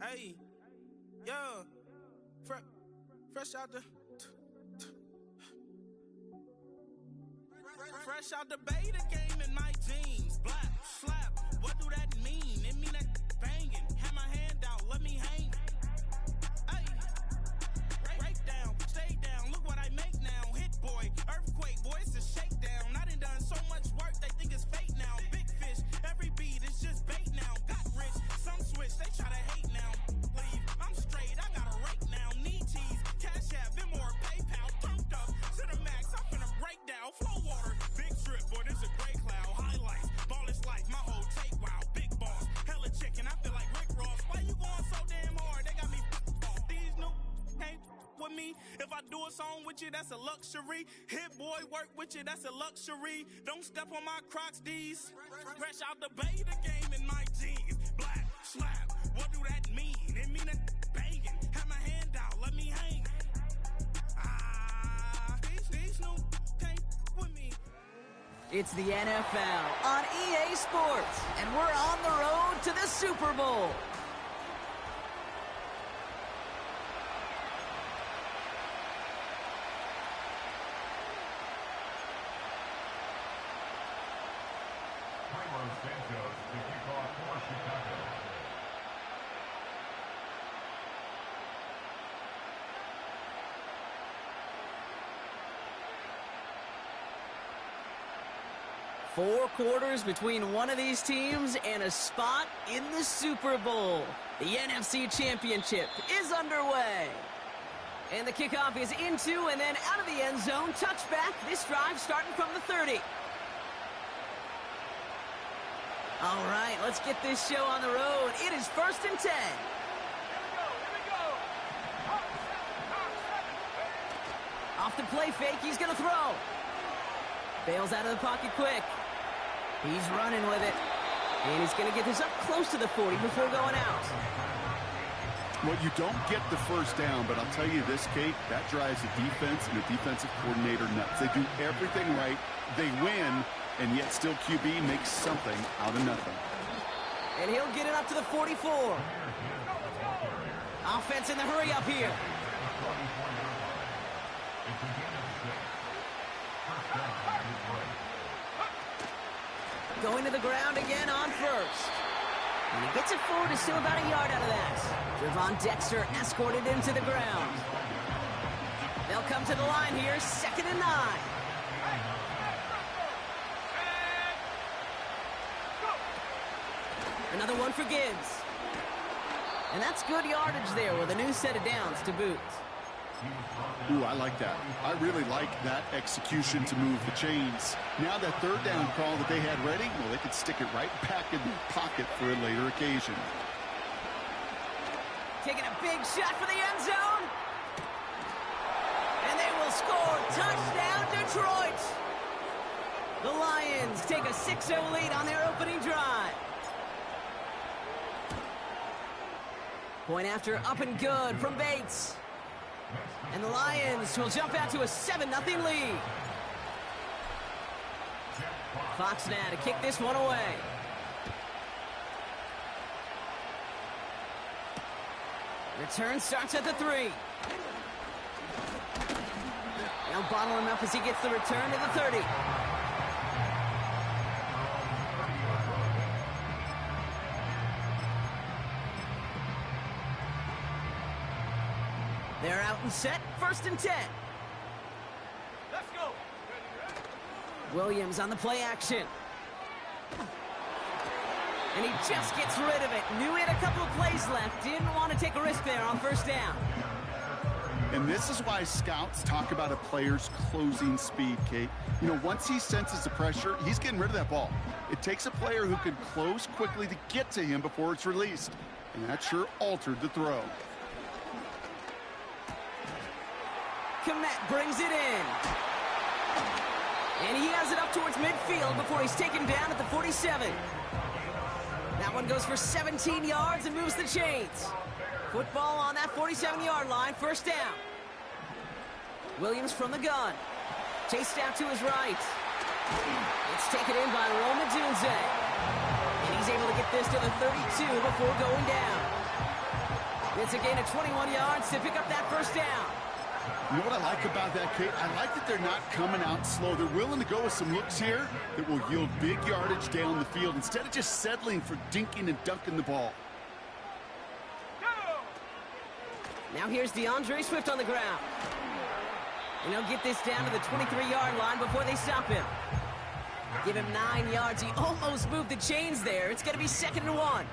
Hey, yeah, fresh out the, fresh out the beta game in my jeans. Black, slap, what do that mean? It mean that banging. Have my hand out, let me hang. Hey, break down, stay down, look what I make now. Hit boy, earthquake, boy, it's a shakedown. I done so much work, they think it's fake now. Big fish, every beat is just bait now. Got rich, some switch, they try to hate now. Leave, I'm straight, I got a rake now. Need cheese, cash app, more PayPal. Turned up to the max, I'm finna break down. Flow water, big trip, boy, this a gray cloud. Highlights, ball is life, my whole take wow. Big boss, hella chicken, I feel like Rick Ross. Why you going so damn hard? They got me off. These new can't with me. If I do a song with you, that's a luxury. Hit boy, work with you, that's a luxury. Don't step on my Crocs, D's. Fresh out the beta game in my jeans. Black, slap, what do that mean? It mean that banging. Have my hand out, let me hang. These new can't with me. It's the NFL on EA Sports, and we're on the road to the Super Bowl. Four quarters between one of these teams and a spot in the Super Bowl. The NFC Championship is underway. And the kickoff is into and then out of the end zone. Touchback, this drive starting from the 30. All right, let's get this show on the road. It is 1st and 10. Here we go. Off the play fake, he's going to throw. Bails out of the pocket quick. He's running with it. And he's going to get this up close to the 40 before going out. Well, you don't get the first down, but I'll tell you this, Kate, that drives a defense and a defensive coordinator nuts. They do everything right. They win, and yet still QB makes something out of nothing. And he'll get it up to the 44. Offense in the hurry up here. Going to the ground again on first. And he gets it forward, is still about a yard out of that. Javon Dexter escorted him to the ground. They'll come to the line here, 2nd and 9. Another one for Gibbs. And that's good yardage there with a new set of downs to boot. Ooh, I like that. I really like that execution to move the chains. Now that 3rd down call that they had ready, well, they could stick it right back in the pocket for a later occasion. Taking a big shot for the end zone. And they will score. Touchdown, Detroit. The Lions take a 6-0 lead on their opening drive. Point after up and good from Bates. And the Lions will jump out to a 7-0 lead. Fox now to kick this one away. Return starts at the 3. They'll bottle him up as he gets the return to the 30. They're out and set, 1st and 10. Let's go. Williams on the play action. And he just gets rid of it. Knew he had a couple of plays left. Didn't want to take a risk there on 1st down. And this is why scouts talk about a player's closing speed, Kate. You know, once he senses the pressure, he's getting rid of that ball. It takes a player who can close quickly to get to him before it's released. And that sure altered the throw. Komet brings it in. And he has it up towards midfield before he's taken down at the 47. That one goes for 17 yards and moves the chains. Football on that 47-yard line, 1st down. Williams from the gun. Chased out to his right. It's taken in by Roma Dunze. And he's able to get this to the 32 before going down. It's a gain of 21 yards to pick up that first down. You know what I like about that, Kate? I like that they're not coming out slow. They're willing to go with some looks here that will yield big yardage down the field instead of just settling for dinking and dunking the ball. Now here's DeAndre Swift on the ground. And he'll get this down to the 23-yard line before they stop him. Give him 9 yards. He almost moved the chains there. It's going to be 2nd and 1.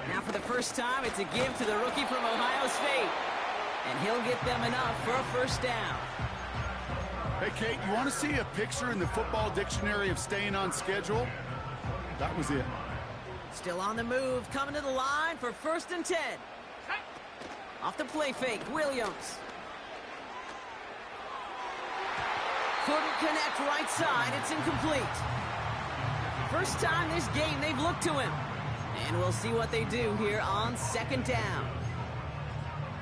Now for the first time, it's a give to the rookie from Ohio State. And he'll get them enough for a first down. Hey, Kate, you want to see a picture in the football dictionary of staying on schedule? That was it. Still on the move, coming to the line for 1st and 10. Off the play fake, Williams. Couldn't connect right side, it's incomplete. First time this game they've looked to him. And we'll see what they do here on 2nd down.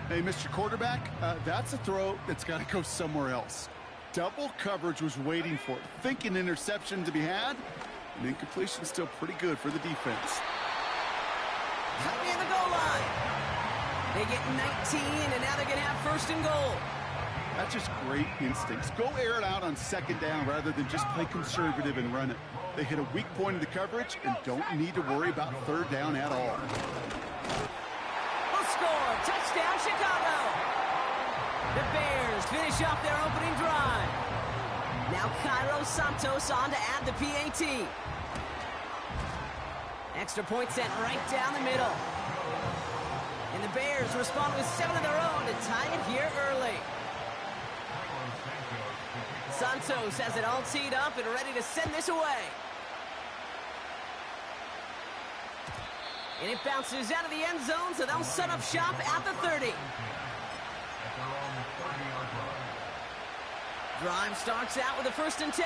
Hey, Mr. Quarterback, that's a throw that's got to go somewhere else. Double coverage was waiting for it. Thinking interception to be had. And incompletion still pretty good for the defense. Coming in the goal line. They get 19, and now they're going to have 1st and goal. That's just great instincts. Go air it out on 2nd down rather than just play conservative and run it. They hit a weak point of the coverage and don't need to worry about 3rd down at all. We'll score. Touchdown, Chicago. The Bears finish off their opening drive. Now Cairo Santos on to add the PAT. Extra point sent right down the middle. And the Bears respond with 7 of their own to tie it here early. Santos has it all teed up and ready to send this away. And it bounces out of the end zone, so they'll set up shop at the 30. Drive starts out with a 1st and 10.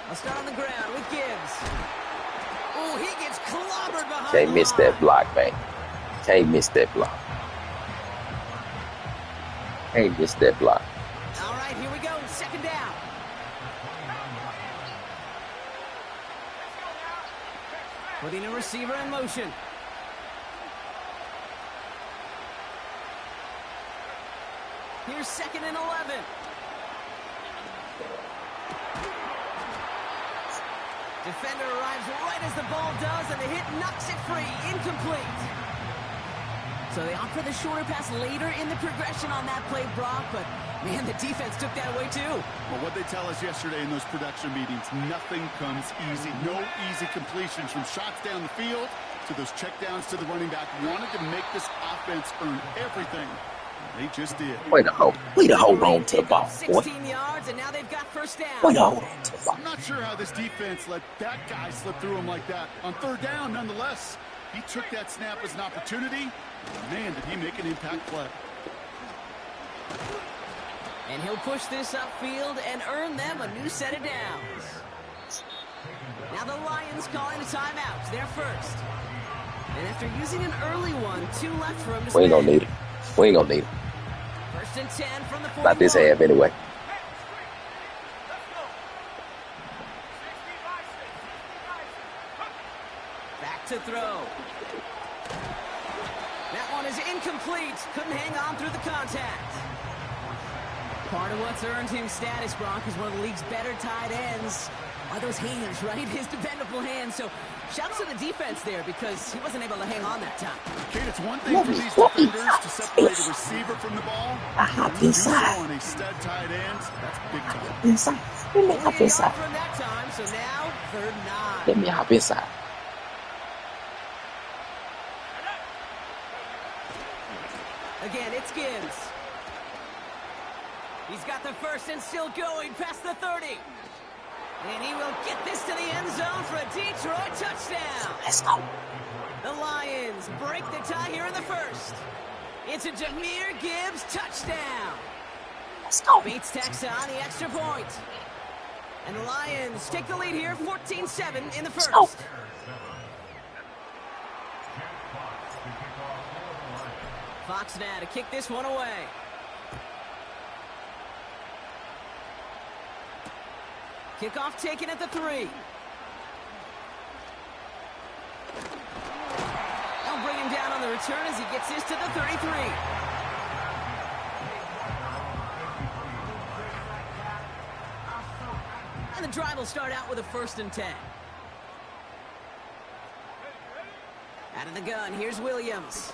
I'll start on the ground with Gibbs. Oh, he gets clobbered behind. Can't miss that block, man. Can't miss that block. Can't miss that block. All right, here we go. 2nd down. Putting a receiver in motion. Here's 2nd and 11. Defender arrives right as the ball does, and the hit knocks it free. Incomplete. So they opt for the shorter pass later in the progression on that play, Brock, but man, the defense took that away too. Well, what they tell us yesterday in those production meetings, nothing comes easy. No easy completions from shots down the field to those checkdowns to the running back. Wanted to make this offense earn everything. They just did. Way to hold on to the ball, boy. 16 yards, and now they've got 1st down. Way to hold on to the ball. I'm not sure how this defense let that guy slip through him like that. On 3rd down, nonetheless, he took that snap as an opportunity. Man, did he make an impact play. And he'll push this upfield and earn them a new set of downs. Now the Lions calling a timeout. They're first. And after using an early one, 2 left for him to spend. We ain't gonna need it. We ain't gonna need it. 1st and 10 from the 41. Not this half anyway. Back to throw. That one is incomplete. Couldn't hang on through the contact. Part of what's earned him status, Brock, is one of the league's better tight ends. Are those hands, right? His dependable hands. So shouts to the defense there because he wasn't able to hang on that time. Kate, it's one thing for these defenders to separate a receiver from the ball. Do so on a stud tight end. That's big time. Inside. Let me hop inside. From that time, so now 3rd and 9. Let me hop inside. Again, it's Gibbs. He's got the 1st and still going past the 30. And he will get this to the end zone for a Detroit touchdown. Let's go. The Lions break the tie here in the 1st. It's a Jahmyr Gibbs touchdown. Let's go. Bates tacks on the extra point. And the Lions take the lead here, 14-7 in the 1st. Let's go. Fox now to kick this one away. Kickoff taken at the 3. They'll bring him down on the return as he gets this to the 33. And the drive will start out with a 1st and 10. Out of the gun, here's Williams.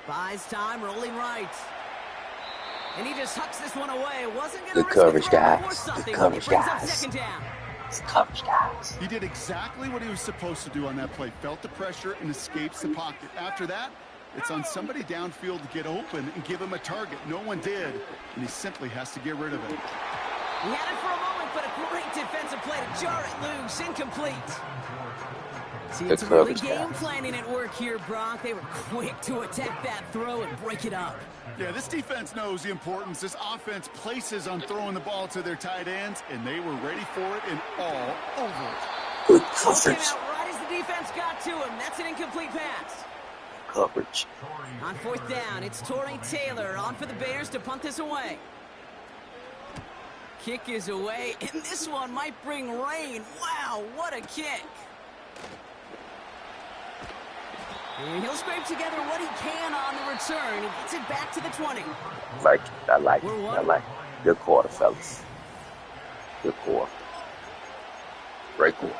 Buys time, rolling right. And he just hucks this one away. Wasn't going to risk coverage, the throw guys. before something. Good coverage, It brings up guys. 2nd down. It's coverage, guys. He did exactly what he was supposed to do on that play. Felt the pressure and escapes the pocket. After that, it's on somebody downfield to get open and give him a target. No one did, and he simply has to get rid of it. He had it for a moment, but a great defensive play to jar it loose. Incomplete. See, it's Good early coverage, game guys. planning at work here, Brock. They were quick to attack that throw and break it up. Yeah, this defense knows the importance this offense places on throwing the ball to their tight ends, and they were ready for it and all over it. Good Came coverage. out right as the defense got to him. That's an incomplete pass. Coverage. On 4th down, it's Torrey Taylor on for the Bears to punt this away. Kick is away, and this one might bring rain. Wow, what a kick. And he'll scrape together what he can on the return. He gets it back to the 20. I like it. I like it. Good quarter, fellas. Good quarter. Great quarter.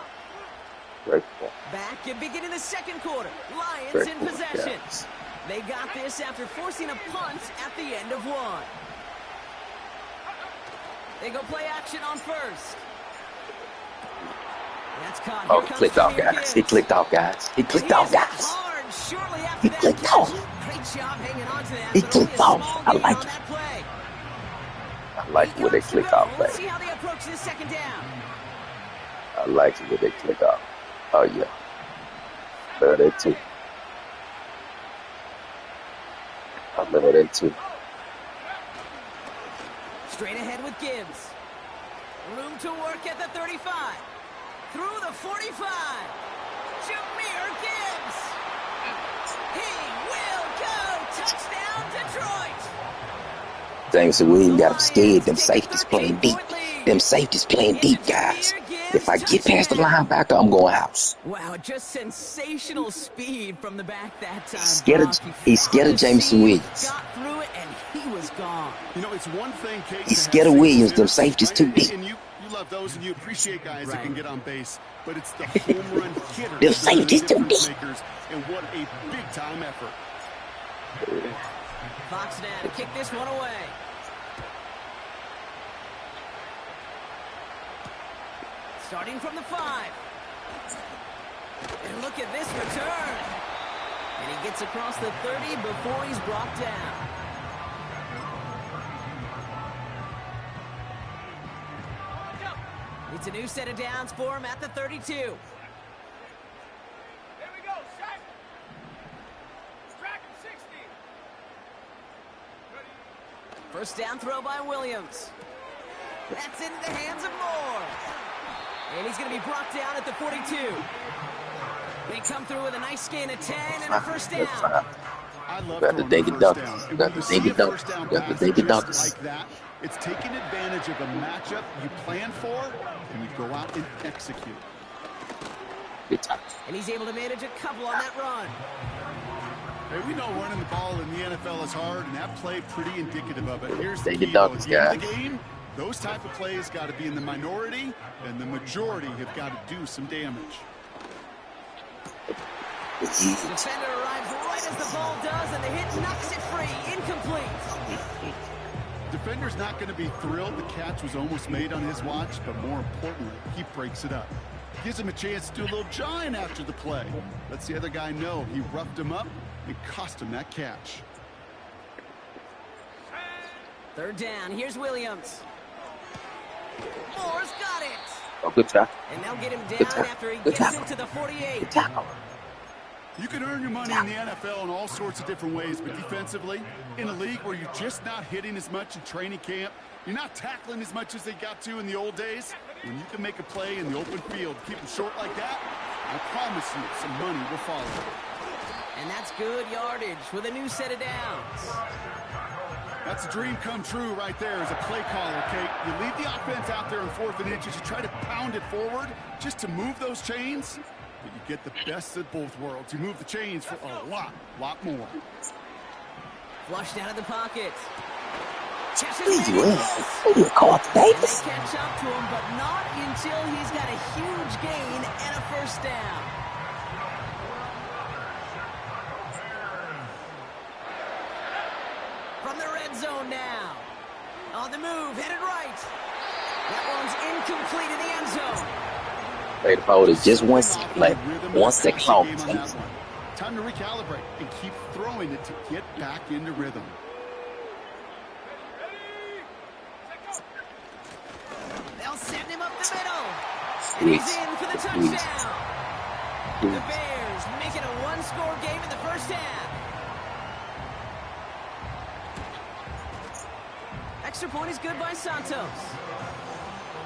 Great quarter. Back and beginning the 2nd quarter. Lions Great in quarter, possession. guys. They got this after forcing a punt at the end of 1. They go play action on 1st. That's caught. Oh, Here he comes clicked off, Jameer guys. Gibbs. He clicked off, guys. He clicked off, He hit guys. hard shortly after He that clicked catch. off. Great job hanging on to that. He but only clicked a off. small I gain like on it. that play. I like it when they click off, Let's man. see how they approach this 2nd down. I like it when they click off. Oh, yeah. Love that too. I love that too. Straight ahead with Gibbs. Room to work at the 35. Through the 45. Jameer Gibbs. He will go. Touchdown, Detroit. Jameson Williams got him scared. Them safeties playing deep. Them safeties playing deep, guys. If I get past the linebacker, I'm going house. Wow, just sensational speed from the back that time. He's scared of Jameson Williams. Got through it, and he was gone. You know, it's one thing, Kate, He's to have scared of single Williams. Them hitters, safeties right? too deep. And you love those, and you appreciate guys that Right. can get on base. But it's the home run hitters Them that are the safeties too difference deep. makers, and what a big-time effort. Fox now to kick this one away. Starting from the 5. And look at this return. And he gets across the 30 before he's brought down. It's a new set of downs for him at the 32. Here we go, sack. Track him 60. Ready. 1st down throw by Williams. That's into the hands of Moore. And he's going to be brought down at the 42. They come through with a nice gain of 10 and a 1st down. I love Got the throwing dinky first dunkers. down. And Got when the you see dinky a first dunkers. down Got the pass dinky just dunkers. like that, it's taking advantage of a matchup you plan for, and you go out and execute. Good time. And he's able to manage a couple on that run. Hey, we know running the ball in the NFL is hard, and that play pretty indicative of it. Here's the Dinky key, though. At dunkers, the end of guys. the game, those type of plays got to be in the minority, and the majority have got to do some damage. The defender arrives right as the ball does, and the hit knocks it free. Incomplete. Defender's not going to be thrilled the catch was almost made on his watch, but more importantly, he breaks it up. Gives him a chance to do a little jawing after the play. Lets the other guy know he roughed him up and cost him that catch. 3rd down. Here's Williams. Moore's got it. Oh, good try. And they'll get him Good down tackle. after he Good gets tackle. into the 48. Good tackle. You can earn your money in the NFL in all sorts of different ways, but defensively, in a league where you're just not hitting as much in training camp, you're not tackling as much as they got to in the old days, when you can make a play in the open field, keep them short like that, I promise you some money will follow. And that's good yardage with a new set of downs. That's a dream come true right there as a play caller, Kate. You leave the offense out there in 4th and inches. You try to pound it forward just to move those chains. But you get the best of both worlds. You move the chains for a lot more. Flushed out of the pocket. Easy win. You caught Davis. They catch up to him, but not until he's got a huge gain and a first down. From the red zone now. On the move, headed right. That one's incomplete in the end zone. Wait, hold it just 1 second, like 1 second long. Time to recalibrate and keep throwing it to get back into rhythm. They'll send him up the middle. And he's in for the touchdown. The Bears make it a 1-score game in the first half. Extra point is good by Santos.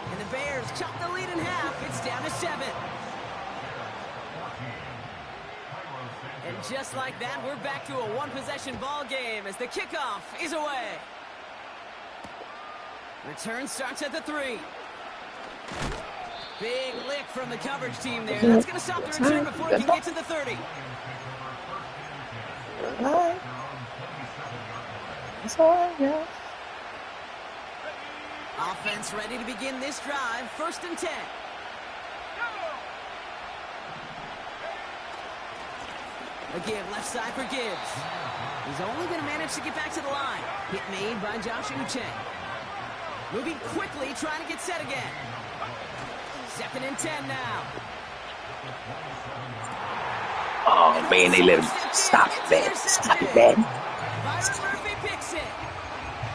And the Bears chop the lead in half. It's down to 7. And just like that, we're back to a 1-possession ball game as the kickoff is away. Return starts at the 3. Big lick from the coverage team there. That's going to stop the return before it can get to the 30. It's all right, yeah. Offense ready to begin this drive. 1st and 10. A give left side for Gibbs. He's only going to manage to get back to the line. Hit made by Josh Uche. Moving quickly, trying to get set again. 2nd and 10 now. Oh, man, they let him stop it, man. Stop it, man. Byron Murphy picks it.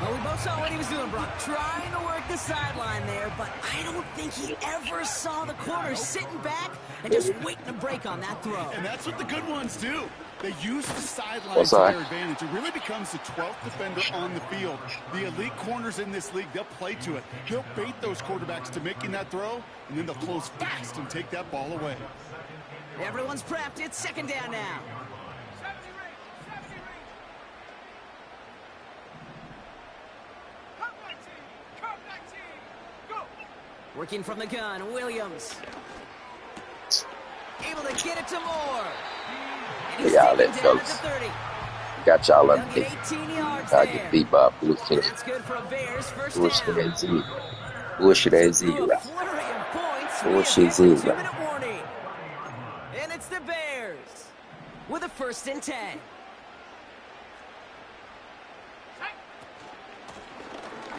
Well, we both saw what he was doing, Brock. Trying to work the sideline there, but I don't think he ever saw the corner sitting back and just waiting to break on that throw. And that's what the good ones do. They use the sideline to their advantage. It really becomes the 12th defender on the field. The elite corners in this league, they'll play to it. They'll bait those quarterbacks to making that throw, and then they'll close fast and take that ball away. Everyone's prepped. It's 2nd down now. Working from the gun, Williams. Able to get it to Moore. Yeah, let's go. Got y'all up there. 18 yards I get beat by bullshit. That's good for a Bears first Bullshit down. at zero. Bullshit at zero. Bullshit zero. And it's the Bears with a 1st and 10.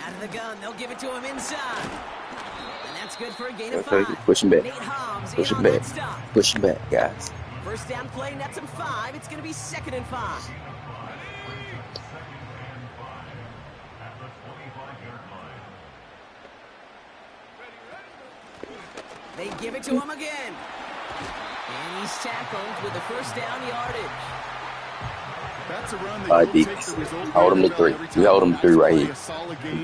Out of the gun, they'll give it to him inside. And that's good for a gain of 5. Push him back. Nate Hobbs Push in him on back. that stop. Push him back, guys. First down play, nets him 5. It's going to be 2nd and 5. They give it to him again. And he's tackled with the first down yardage. That's a run that you take the result. Hold him to 3. We hold him to 3 right here.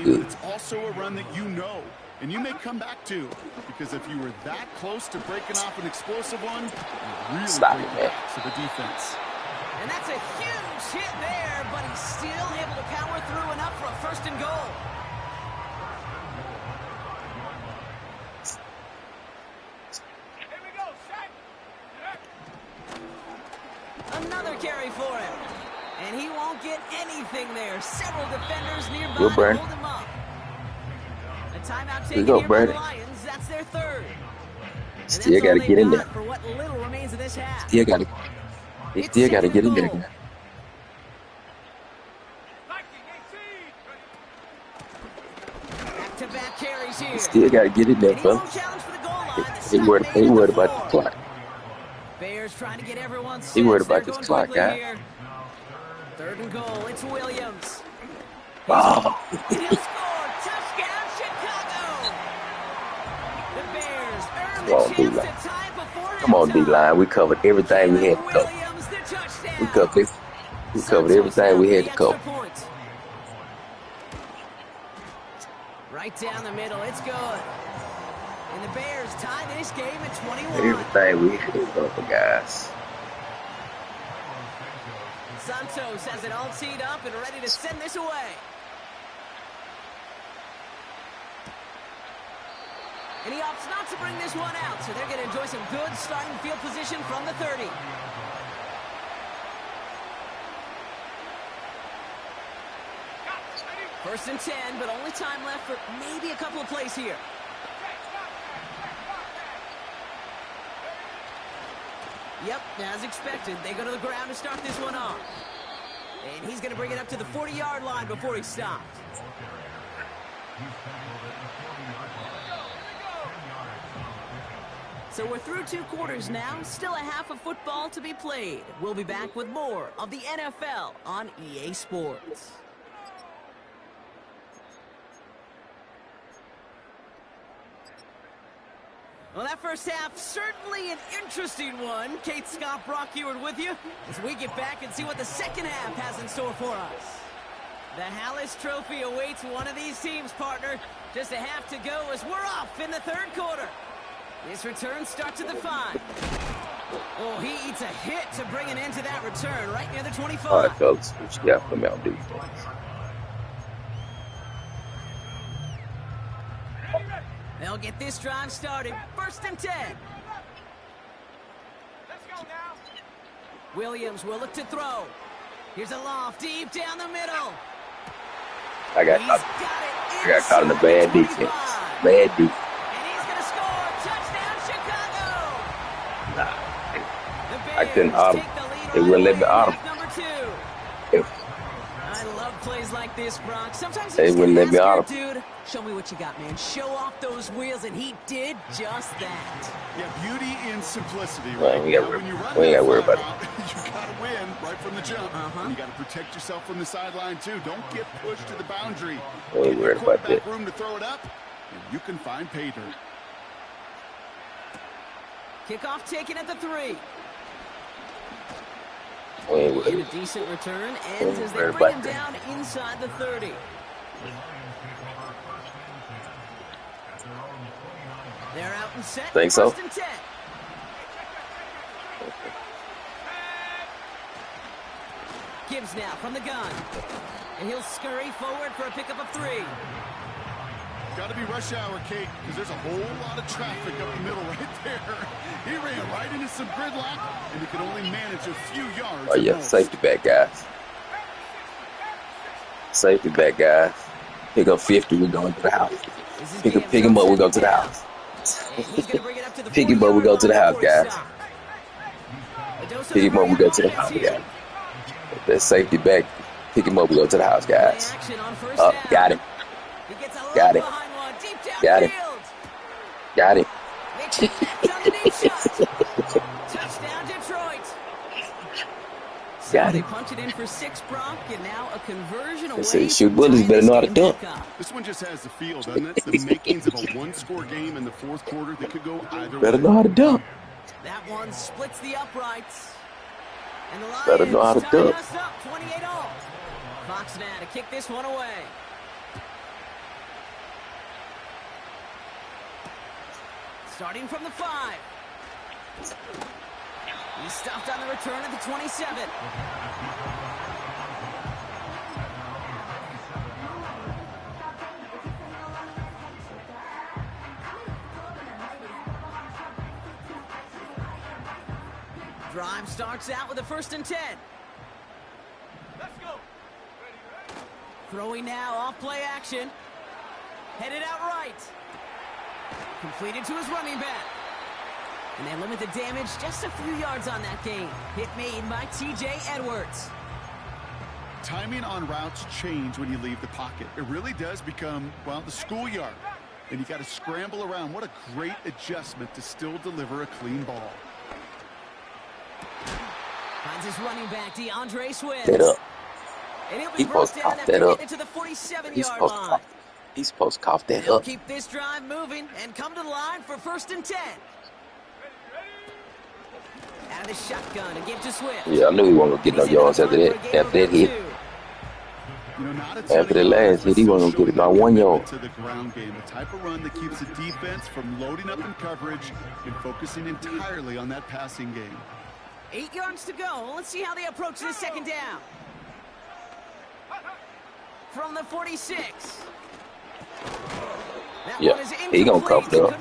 Good. It's also a run that you know, and you may come back to, because if you were that close to breaking off an explosive one, you really Stop it, man. to the defense. And that's a huge hit there, but he's still able to power through enough for a 1st and goal. Another carry for him. And he won't get anything there. Several defenders nearby to hold him up. A timeout taken here by the Lions. That's their 3rd. Still got to get in there. For what little remains of this half. Still got to get in there. Back-to-back carries here. Still got to get in there, bro. Ain't worried about the clock. Bears trying to get everyone set. He worried about this clock, guy. Here. 3rd and goal. It's Williams. Oh. He'll score. Touchdown, Chicago. The Bears earn the chance to tie before Come on, D-line. We covered everything we had to cover. Williams, the touchdown. We covered everything we had to cover. Right down the middle. It's good. And the Bears tie this game at 21. Everything we had to cover, guys. Santos has it all teed up and ready to send this away. And he opts not to bring this one out, so they're going to enjoy some good starting field position from the 30. First and 10, but only time left for maybe a couple of plays here. Yep, as expected, they go to the ground to start this one off. And he's going to bring it up to the 40-yard line before he stopped. So we're through 2 quarters now, still a half of football to be played. We'll be back with more of the NFL on EA Sports. Well, that first half, certainly an interesting one. Kate, Scott, Brock Ewart with you as we get back and see what the second half has in store for us. The Hallis Trophy awaits one of these teams, partner. Just a half to go as we're off in the 3rd quarter. This return starts at the 5. Oh, he eats a hit to bring an end to that return right near the 25. All right, fellas, what you got for me on defense? They'll get this drive started. First and 10. Let's go now. Williams will look to throw. Here's a loft deep down the middle. I got caught in the bad defense. Bad defense. And he's going to score. Touchdown, Chicago. Nah, I couldn't auto. They wouldn't let me auto. I love plays like this, Brock. Sometimes they wouldn't let me auto. Dude, show me what you got, man. Show off those wheels, and he did just that. Yeah, beauty in simplicity, right? Well, we ain't got to worry about it. You got to win right from the jump. And you got to protect yourself from the sideline, too. Don't get pushed to the boundary. We ain't worried about that. Room to throw it up, and you can find pay dirt. Kickoff taken at the 3. And a decent return ends as they bring him down inside the 30. They're out and set. Think so? First and 10. Gibbs now from the gun. And he'll scurry forward for a pickup of 3. Got to be rush hour, Kate, because there's a whole lot of traffic up the middle right there. He ran right into some gridlock, and he could only manage a few yards. Oh, yeah, safety back, guys. Safety back, guys. Pick up 50, we're going to the house. Pick him up, we go to the house. Pick him up, we go to the house, guys. Pick him up, we go to the house, guys. That safety back, pick him up, we go to the house, guys. Up, got him. Got him. Got him. Got him. Touchdown, Detroit. Got him. Punch it in for 6, Brock, and now a conversion away. They shoot bullies better know how to dunk. This one just has the feel, doesn't it? The makings of a 1-score game in the 4th quarter that could go either way. Better know how to dunk. That one splits the uprights. And the Lions better know how to dunk. Us up 28-all. Fox now to kick this one away. Starting from the 5. He's stopped on the return at the 27. Drive starts out with a 1st and 10. Let's go. Throwing now off play action. Headed out right. Completed to his running back. And they limit the damage just a few yards on that gain. Hit made by T.J. Edwards. Timing on routes change when you leave the pocket. It really does become, well, the schoolyard. And you got to scramble around. What a great adjustment to still deliver a clean ball. Finds his running back, DeAndre Swift. That up. And he'll be He's supposed to cough that up. To the 47-yard line. He's supposed to cough that They'll up. keep this drive moving and come to the line for 1st and 10. Out of the shotgun to give to Swift. Yeah, I knew he wasn't going to get no yards after that hit. You know, After the last hit, he wasn't going to get not 1 yard. To the ground game, the type of run that keeps the defense from loading up in coverage and focusing entirely on that passing game. 8 yards to go. Let's see how they approach this second down. From the 46. Yeah, he gonna cough it up.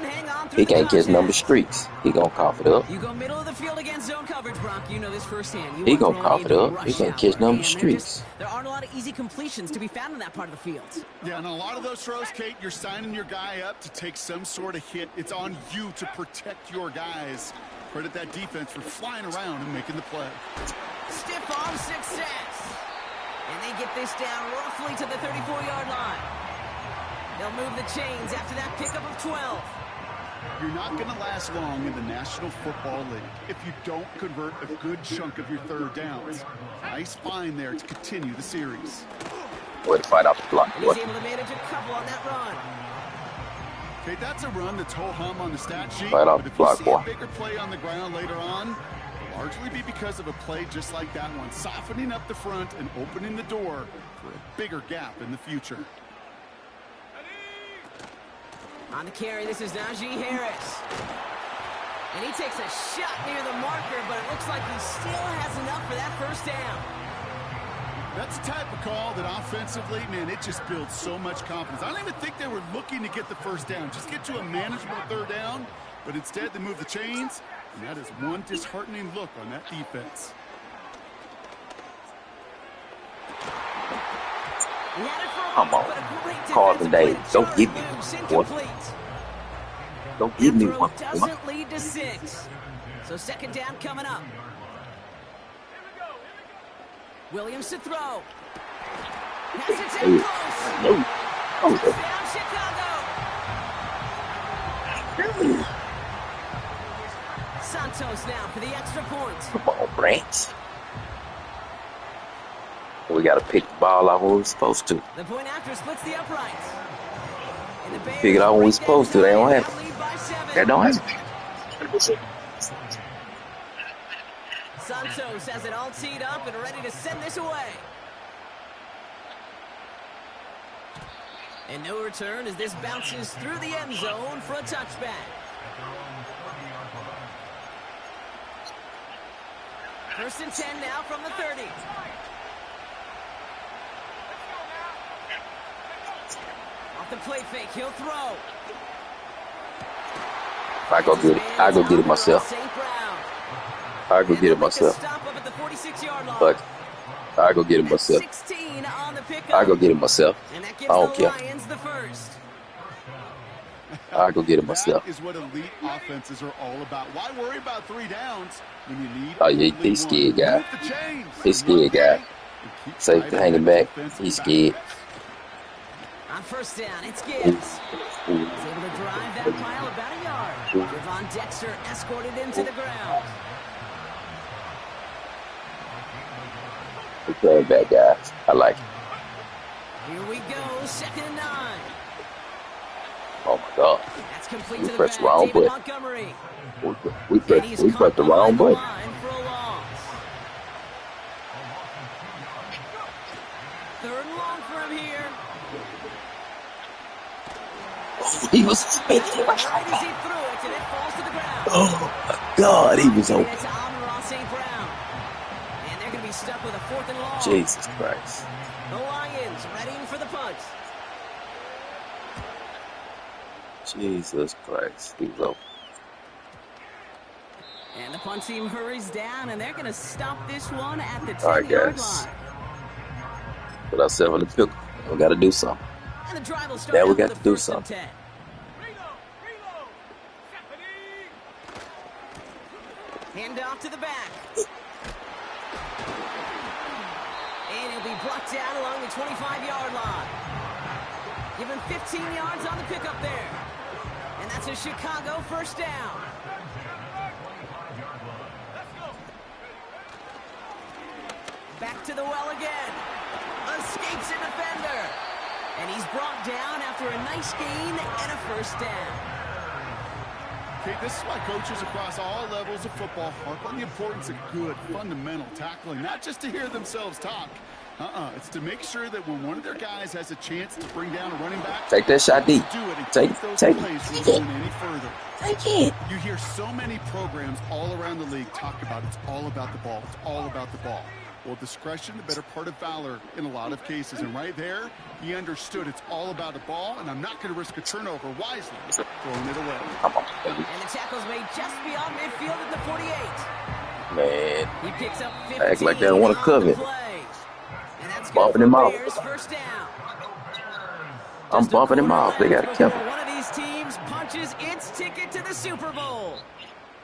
He can't catch number streaks. He gonna cough it up. You go middle of the field against zone coverage, Brock. You know this firsthand. He gonna cough it up. He can't catch number streaks. There aren't a lot of easy completions to be found in that part of the field. Yeah, and a lot of those throws, Kate, you're signing your guy up to take some sort of hit. It's on you to protect your guys. Credit that defense for flying around and making the play. Stiff arm success. And they get this down roughly to the 34-yard line. They'll move the chains after that pickup of 12. You're not going to last long in the National Football League if you don't convert a good chunk of your third downs. Nice find there to continue the series. Way to fight off the block. And he's able to manage a couple on that run. Okay, that's a run that's ho-hum on the stat sheet. Right off but the if block, you see boy. a bigger play on the ground later on, it'll largely be because of a play just like that one, softening up the front and opening the door for a bigger gap in the future. On the carry, this is Najee Harris. And he takes a shot near the marker, but it looks like he still has enough for that first down. That's the type of call that offensively, man, it just builds so much confidence. I don't even think they were looking to get the first down, just get to a manageable third down, but instead they move the chains, and that is one disheartening look on that defense. Come on. Carlton Davis. Don't give me one. Don't give me one. Doesn't lead to 6. So second down coming up. Williams to throw. Has it down close. No. Touchdown, Chicago. Santos now for the extra point. Come on, Brant. We got to pick the ball out when we're supposed to. The point after splits the uprights. Pick it out when we're supposed to. They don't have it. They don't have it. Santos has it all teed up and ready to send this away. And no return as this bounces through the end zone for a touchback. First and 10 now from the 30. Off the play fake, he'll throw. I go get it. I go get it myself. I go get it myself. But I go get it myself. I go get it myself. I don't care. I go get it myself. That is what elite offenses are all about. Why worry about 3 downs when you need? Oh yeah, he's scared guy. He's scared guy. Safety hanging back. He's scared. On first down, it's Gibbs. He's able to drive that pile about a yard. Javon Dexter escorted him to the ground. We're playing bad guys. I like it. Here we go, second and 9. Oh my God. That's complete We to the pressed the back, wrong David button. Montgomery. We pressed the wrong button. For a loss. Third and long for him here. He was. Right as he threw it, and it falls to the ground. Oh my God, he was open. It's Amon-Ra St. Brown. And they're going to be stuck with a 4th and long. Jesus Christ. The Lions readying for the punt. Jesus Christ. He was open. And the punt team hurries down, and they're going to stop this one at the 10-yard All right, guys. line. Put ourselves in the pickle. We got to do something. And the drive will start Yeah, we out got with to the do first and something. 10. Hand off to the back. And he'll be blocked down along the 25-yard line. Give him 15 yards on the pickup there. And that's a Chicago first down. Back to the well again. Escapes a defender. And he's brought down after a nice gain and a first down. Okay, this is why coaches across all levels of football harp on the importance of good, fundamental tackling, not just to hear themselves talk. It's to make sure that when one of their guys has a chance to bring down a running back, Take that shot deep. do it and Take keep those it. plays from Take going it. any further. Take it. You hear so many programs all around the league talk about it's all about the ball. It's all about the ball. Well, discretion, the better part of valor in a lot of cases. And right there, he understood it's all about the ball, and I'm not going to risk a turnover wisely, throwing it away. And the tackle's made just beyond midfield at the 48. Man, He picks up 15 act like they don't want to cover it. And that's Bumping him off. First down. I'm bumping him off. They got to kill him. One of these teams punches its ticket to the Super Bowl.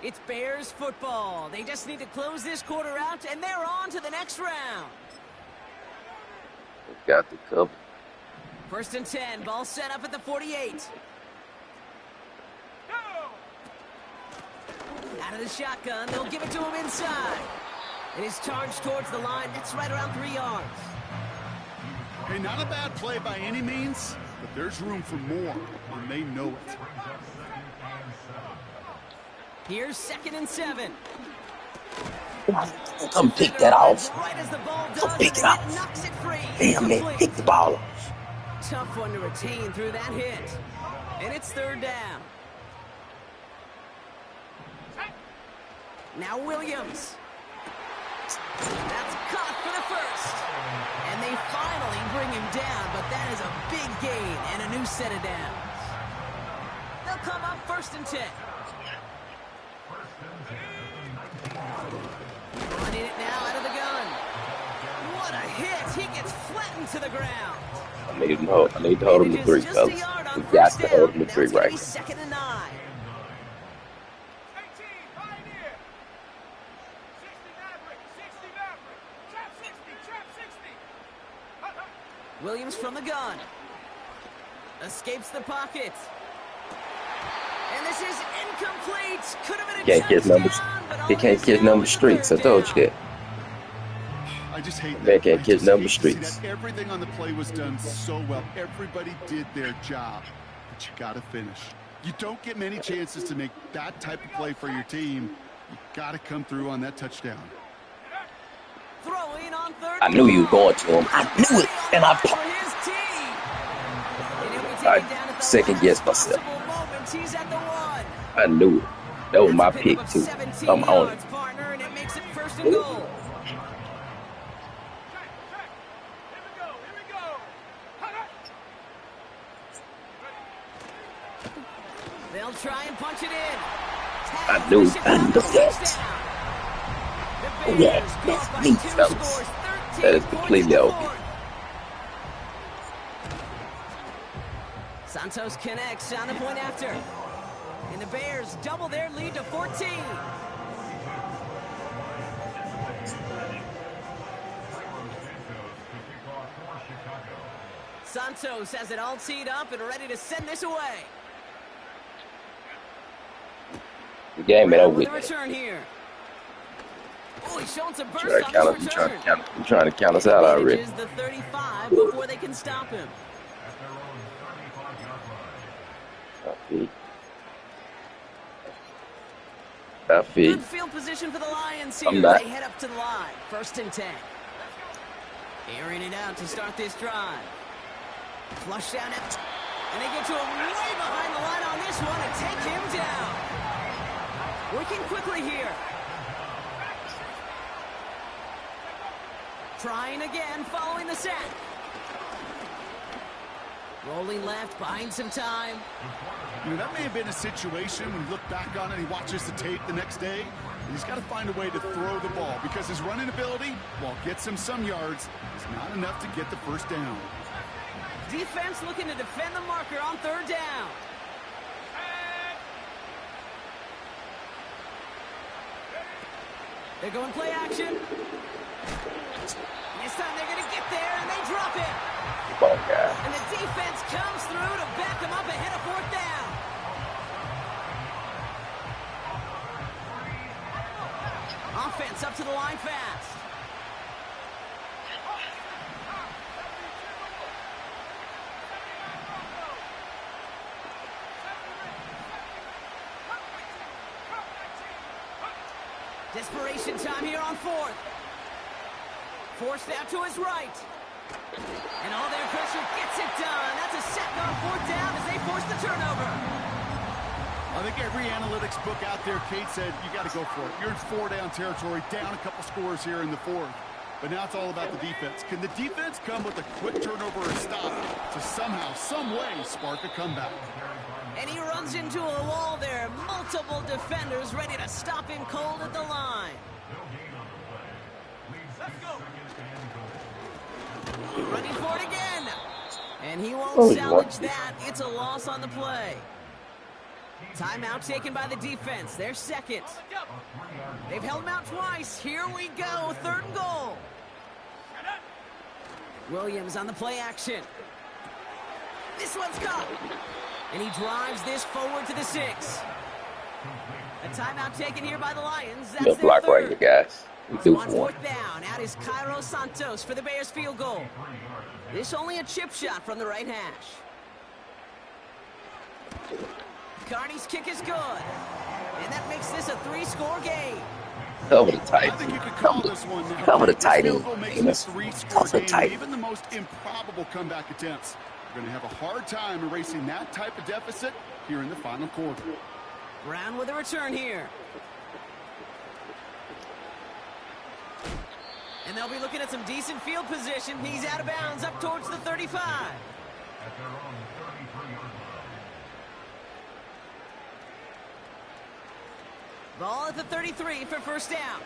It's Bears football. They just need to close this quarter out, and they're on to the next round. They got the cover. First and 10. Ball set up at the 48. Out of the shotgun, they'll give it to him inside. And he's charged towards the line. That's right around 3 yards. Hey, not a bad play by any means, but there's room for more, and they know it. Here's 2nd and 7. Come pick that off. Right as the ball does, Come pick it off. knocks it free. Damn, man, pick the ball off. Tough one to retain through that hit. And it's 3rd down. Now Williams. That's caught for the first. And they finally bring him down, but that is a big gain and a new set of downs. They'll come up 1st and 10. Running it now out of the gun. What a hit. He gets flattened to the ground. I need to hold him to 3, fellas. We got to hold him to 3 right. 2nd and 9. Williams from the gun. Escapes the pocket. And this is incomplete. Could have been a Can't catch numbers. He can't catch number streets. I told you that. I just hate Man that. can't catch number streets. Everything on the play was done so well. Everybody did their job, but you got to finish. You don't get many chances to make that type of play for your team. You got to come through on that touchdown. Throwing on 3rd. I knew you were going to him. I knew it, and I second guessed myself. I knew it. That was my pick too. I'm on it. And it makes it 1st and goal. They'll try and punch it in. I knew that. Yeah, that's me, fellas. That is completely open. Santos connects on the point after. And the Bears double their lead to 14. Santos has it all teed up and ready to send this away. The game ain't over with. Return here. Oh, he's showing some burst on this return. I'm trying to count us out already. The 35 before they can stop him. Good field position for the Lions here. They head up to the line. 1st and 10. Airing it out to start this drive. Flush down it. And they get to him way behind the line on this one and take him down. Working quickly here. Trying again following the sack. Rolling left, buying some time. You know, that may have been a situation when you look back on it, he watches the tape the next day, and he's got to find a way to throw the ball because his running ability, while gets him some yards, is not enough to get the 1st down. Defense looking to defend the marker on 3rd down. They're going play action. This time they're going to get there, and they drop it. And the defense comes through to back them up ahead of 4th down. Offense up to the line fast. Desperation time here on 4th. Forced out to his right. And all their pressure gets it done. That's a sack on 4th down as they force the turnover. I think every analytics book out there, Kate, said you got to go for it. You're in 4-down territory, down a couple scores here in the 4th. But now it's all about the defense. Can the defense come with a quick turnover or stop to somehow, some way, spark a comeback? And he runs into a wall there. Multiple defenders ready to stop him cold at the line. Running for it again. And he won't salvage that. It's a loss on the play. Timeout taken by the defense. Their second. They've held him out twice. Here we go. Third and goal. Williams on the play action. This one's caught. And he drives this forward to the 6. A timeout taken here by the Lions. That's their block third. right here, guys. On fourth down, out is Cairo Santos for the Bears field goal. This only a chip shot from the right hash. Carney's kick is good. And that makes this a 3-score game. Cover the tight I think you could call this one now. Cover the tight This end. field goal makes it a 3-score game. Tight. Even the most improbable comeback attempts are going to have a hard time erasing that type of deficit here in the final quarter. Brown with a return here. And they'll be looking at some decent field position. He's out of bounds up towards the 35. Ball at the 33 for first down.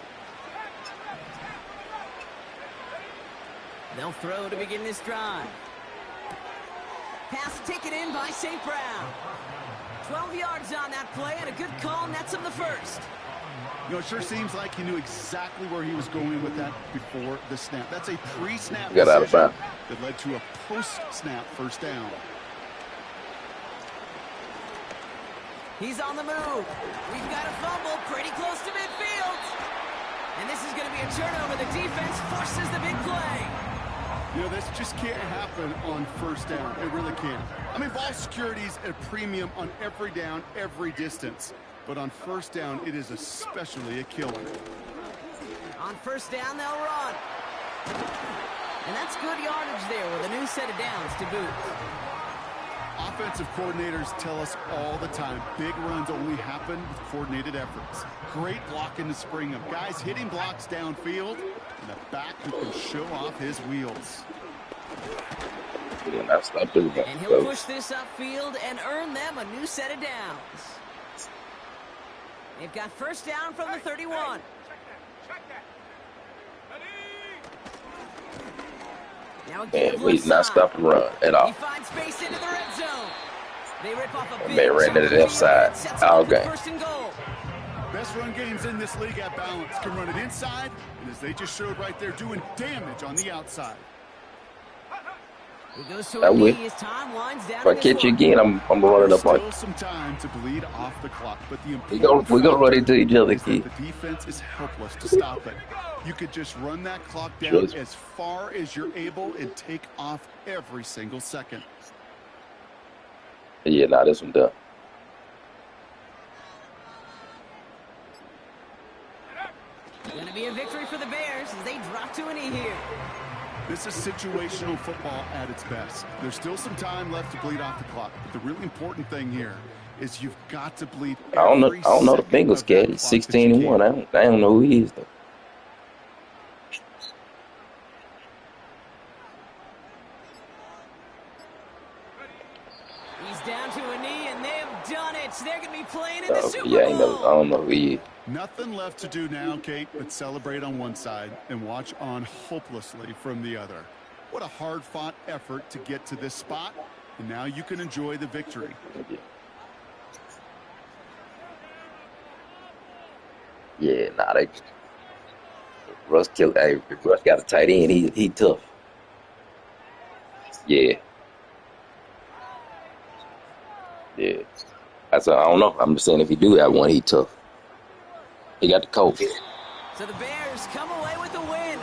They'll throw to begin this drive. Pass taken in by St. Brown. 12 yards on that play, and a good call nets him the first. You know, it sure seems like he knew exactly where he was going with that before the snap. That's a pre-snap Got out of decision bounds. that led to a post-snap first down. He's on the move. We've got a fumble pretty close to midfield. And this is going to be a turnover. The defense forces the big play. You know, this just can't happen on first down. It really can't. I mean, ball security's at a premium on every down, every distance. But on first down, it is especially a killer. On first down, they'll run. And that's good yardage there with a new set of downs to boot. Offensive coordinators tell us all the time, big runs only happen with coordinated efforts. Great blocking to spring them. Guys hitting blocks downfield, and a back who can show off his wheels. And he'll push this upfield and earn them a new set of downs. They've got first down from the 31. Now Man, we did not stop the run at all. He finds space into the red zone. They rip off a big Man ran to the left side all game. First and goal. Best run games in this league at balance. Can run it inside, and as they just showed right there, doing damage on the outside. He goes to I a will. knee. His time winds down. If I catch you again, I'm running up on Still some time to bleed off the clock, but the you. We're gonna run into each other, is kid. that the defense is helpless to stop it. You could just run that clock down Just- as far as you're able and take off every single second. Yeah, nah, this one done. Going to be a victory for the Bears as they drop to a knee here. This is situational football at its best. There's still some time left to bleed off the clock, but the really important thing here is you've got to bleed. I don't know the second Bengals of cat. that He's clock that you 16-1. can. I don't know who he is though. He's down to a knee, and they've done it. They're going to be playing in the Super Yeah, I Bowl. don't know who he is. Nothing left to do now, Kate, but celebrate on one side and watch on hopelessly from the other. What a hard-fought effort to get to this spot, and now you can enjoy the victory. Yeah, nah, they Russ killed. Hey, Russ got a tight end. He tough. Yeah. Yeah. I don't know. I'm just saying if he do that one, he tough. He got the coach. So the Bears come away with a win.